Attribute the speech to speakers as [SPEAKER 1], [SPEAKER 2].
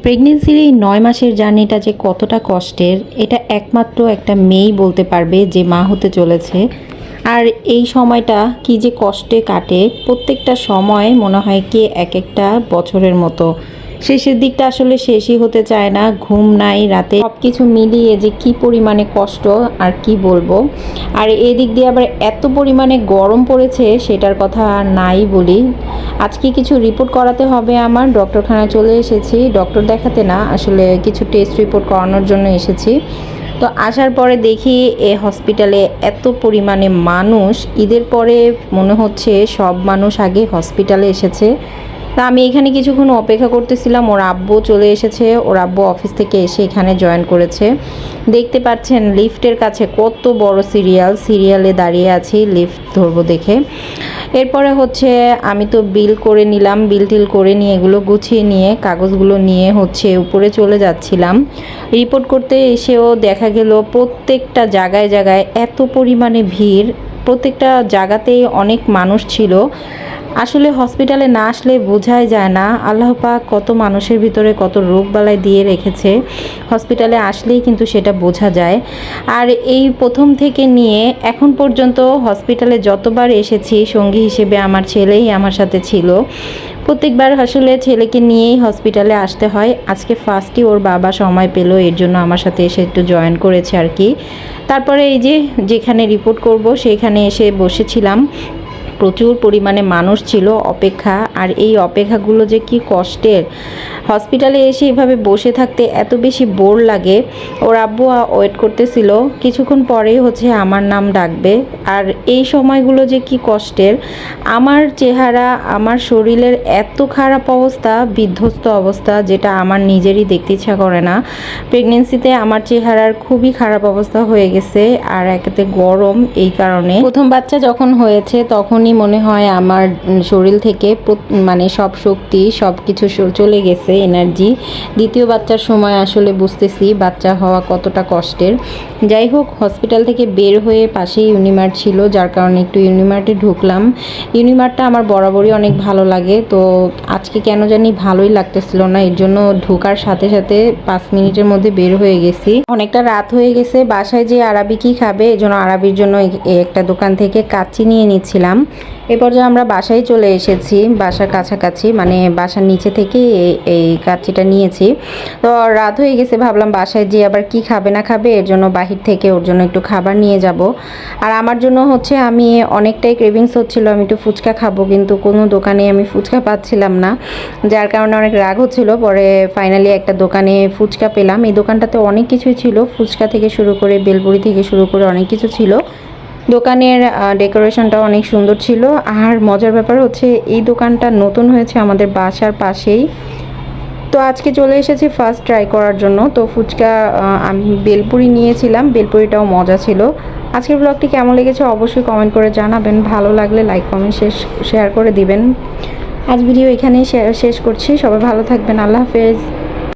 [SPEAKER 1] প্রেগনেন্সির এই ৯ মাসের জার্নিটা যে কতটা কষ্টের এটা একমাত্র একটা মেয়েই বলতে পারবে যে মা হতে চলেছে। আর এই সময়টা কি যে কষ্টে কাটে, প্রত্যেকটা সময় মনে হয় কি এক একটা বছরের মতো। শেষের দিকটা আসলে শেষই হতে চায় না, ঘুম নাই রাতে, সব কিছু মিলিয়ে যে কি পরিমাণে কষ্ট আর কি বলবো। আর এদিক দিয়ে আবার এত পরিমাণে গরম পড়েছে সেটার কথা আর নাই বলি। আজকে কিছু রিপোর্ট করাতে হবে, আমার ডক্টরখানায় চলে এসেছি, ডক্টর দেখাতে না আসলে কিছু টেস্ট রিপোর্ট করানোর জন্য এসেছি। তো আসার পরে দেখি এ হসপিটালে এত পরিমাণে মানুষ, ঈদের পরে মনে হচ্ছে সব মানুষ আগে হসপিটালে এসেছে। তা আমি এখানে কিছুক্ষণ অপেক্ষা করতেছিলাম, ওর আব্বু চলে এসেছে, ওর আব্বু অফিস থেকে এসে এখানে জয়েন করেছে। দেখতে পাচ্ছেন লিফটের কাছে কত বড় সিরিয়ালে দাঁড়িয়ে আছি লিফট ধরবো দেখে। এরপরে হচ্ছে আমি তো বিল করে নিলাম, বিল টিল করে নিয়ে এগুলো গুছিয়ে নিয়ে কাগজগুলো নিয়ে হচ্ছে উপরে চলে যাচ্ছিলাম। রিপোর্ট করতে এসেও দেখা গেল প্রত্যেকটা জায়গায় জায়গায় এত পরিমাণে ভিড়, প্রত্যেকটা জায়গাতেই অনেক মানুষ ছিল। আসলে হসপিটালে না আসলে বোঝাই যায় না আল্লাহ পাক কত মানুষের ভিতরে কত রোগবালাই দিয়ে রেখেছে, হসপিটালে আসলেই কিন্তু সেটা বোঝা যায়। আর এই প্রথম থেকে নিয়ে এখন পর্যন্ত হসপিটালে যতবার এসেছি সঙ্গী হিসেবে আমার ছেলেই আমার সাথে ছিল। প্রত্যেকবার আসলে ছেলেকে নিয়েই হসপিটালে আসতে হয়। আজকে ফার্স্টই ওর বাবা সময় পেল, এর জন্য আমার সাথে এসে একটু জয়েন করেছে আর কি। তারপরে এই যে যেখানে রিপোর্ট করব সেখানে এসে বসেছিলাম, প্রচুর পরিমাণে মানুষ ছিল অপেক্ষা। আর এই অপেক্ষাগুলো যে কি কষ্টের, হসপিটালে এসে এভাবে বসে থাকতে এত বেশি বোর লাগে। ওর আব্বু ওয়েট করতেছিল, কিছুক্ষণ পরেই হচ্ছে আমার নাম ডাকবে। আর এই সময়গুলো যে কি কষ্টের, আমার চেহারা আমার শরীরের এত খারাপ অবস্থা, বিধ্বস্ত অবস্থা, যেটা আমার নিজেরই দেখতে ইচ্ছা করে না। প্রেগনেন্সিতে আমার চেহারার খুবই খারাপ অবস্থা হয়ে গেছে, আর একেতে গরম। এই কারণে প্রথম বাচ্চা যখন হয়েছে তখনই মনে হয় আমার শরীর থেকে মানে সব শক্তি সব কিছু চলে গেছে, এনার্জি। দ্বিতীয় বাচ্চার সময় আসলে বুঝতেছি বাচ্চা হওয়া কতটা কষ্টের। যাই হোক, হসপিটাল থেকে বের হয়ে পাশেই ইউনিমার্ট ছিল, যার কারণে একটু ইউনিমার্টে ঢুকলাম। ইউনিমার্টটা আমার বরাবরই অনেক ভালো লাগে, তো আজকে কেন জানি ভালোই লাগতেছিল না, এর জন্য ঢোকার সাথে সাথে 5 মিনিটের মধ্যে বের হয়ে গেছি। অনেকটা রাত হয়ে গেছে, বাসায় যে আরাবি কি খাবে, এজন্য আরাবির জন্য একটা দোকান থেকে কাচ্চি নিয়ে নিচ্ছিলাম। এ পর্যায়ে আমরা বাসায় চলে এসেছি, বাসার কাছাকাছি, মানে বাসার নিচে থেকে এই কাচ্চিটা নিয়েছি। তো রাত হয়ে গেছে, ভাবলাম বাসায় যে আবার কি খাবে না খাবে, এর জন্য বাহির থেকে ওর জন্য একটু খাবার নিয়ে যাব। আর আমার জন্য হচ্ছে আমি অনেকটাই ক্রেভিংস হচ্ছিল, আমি একটু ফুচকা খাবো, কিন্তু কোনো দোকানে আমি ফুচকা পাচ্ছিলাম না, যার কারণে অনেক রাগ হচ্ছিল। পরে ফাইনালি একটা দোকানে ফুচকা পেলাম। এই দোকানটাতে অনেক কিছুই ছিল, ফুচকা থেকে শুরু করে বেলপুরি থেকে শুরু করে অনেক কিছু ছিল। দোকানের ডেকোরেশনটা অনেক সুন্দর ছিল। আর মজার ব্যাপার হচ্ছে এই দোকানটা নতুন হয়েছে আমাদের বাসার পাশেই। তো আজকে চলে এসেছি ফার্স্ট ট্রাই করার জন্য। তো ফুচকা আমি বেলপুরি নিয়েছিলাম, বেলপুরিটাও মজা ছিল। আজকের ব্লগটি কেমন লেগেছে অবশ্যই কমেন্ট করে জানাবেন, ভালো লাগলে লাইক কমেন্ট শেয়ার করে দিবেন। আজ ভিডিও এখানেই শেষ করছি, সবাই ভালো থাকবেন, আল্লাহ হাফেজ।